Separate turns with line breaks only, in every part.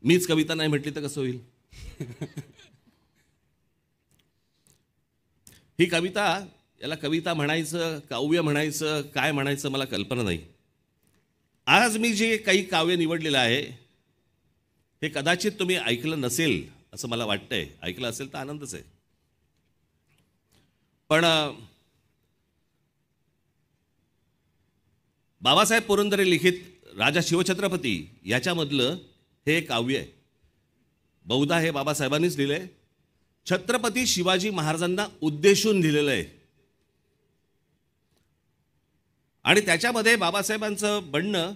मीच कविता नाही म्हटली तर कसं होईल? ही कविता, याला कविता म्हणायचं, काव्य म्हणायचं, काय म्हणायचं मला कल्पना नाही. आज मी जे काही काव्य निवडलेलं आहे हे कदाचित तुम्ही ऐकलं नसेल असं मला वाटतंय. ऐकलं असेल तर आनंदच आहे. पण बाबासाहेब पुरंदरे लिखित राजा शिवछत्रपती याच्यामधलं हे काव्य आहे. बहुधा हे बाबासाहेबांनीच लिहिलंय. छत्रपती शिवाजी महाराजांना उद्देशून लिहिलेलं आहे. आणि त्याच्यामध्ये बाबासाहेबांचं म्हणणं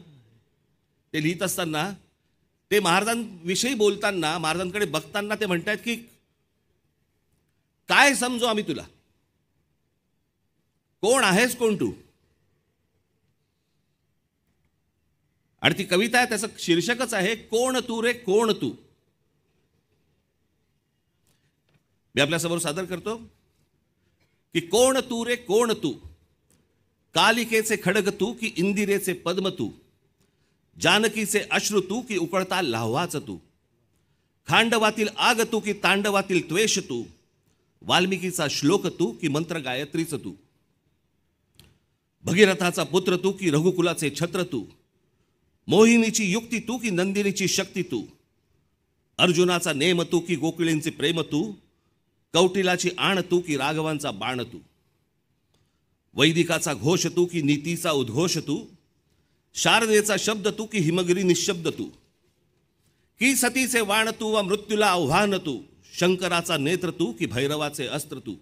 ते लिहित असताना, ते महाराजांविषयी बोलताना, महाराजांकडे बघताना ते म्हणतात की काय समजू आम्ही तुला, कोण आहेस कोण तू. आणि ती कविता आहे, त्याचं शीर्षकच आहे कोण तू रे कोण तू. मी आपल्यासमोर सादर करतो की कोण तू रे कोण तू, कालिकेचे खडग तू की इंदिरेचे पद्म तू, जानकीचे अश्रू तू की उकळता लाव्हाच तू, खांडवातील आग तू की तांडवातील त्वेष तू, वाल्मिकीचा श्लोक तू की मंत्र गायत्रीच तू, भगीरथाचा पुत्र तू की रघुकुलाचे छत्र तू, मोहिनीची युक्ती तू की नंदिनीची शक्ती तू, अर्जुनाचा नेम तू की गोकुळींचे प्रेम तू, कौटिलाची आण तू की राघवांचा बाण तू, वैदिकाचा घोष तू की नीतीचा उद्घोष तू, शारदेचा शब्द तू की हिमगिरी निशब्द तू, की सतीचे वाण तू व मृत्यूला आव्हान तू, शंकराचा नेत्र तू की भैरवाचे अस्त्र तू,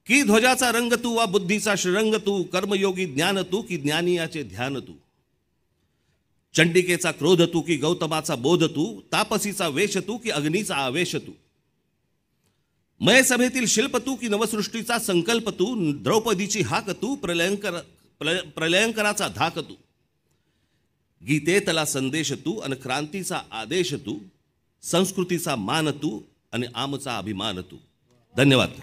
की ध्वजाचा रंग तू व बुद्धीचा श्रंग तू, कर्मयोगी ज्ञान तू की ज्ञानियाचे ध्यान तू, चंडिकेचा क्रोध तू की गौतमाचा बोध तू, तापसीचा वेश तू की अग्नीचा आवेश तू, मय सभेतील शिल्प तू की नवसृष्टीचा संकल्प तू, द्रौपदीची हाक तू प्रलयंकराचा धाक तू, गीतेतला संदेश तू आणि क्रांतीचा आदेश तू, संस्कृतीचा मान तू आणि आमचा अभिमान तू. धन्यवाद.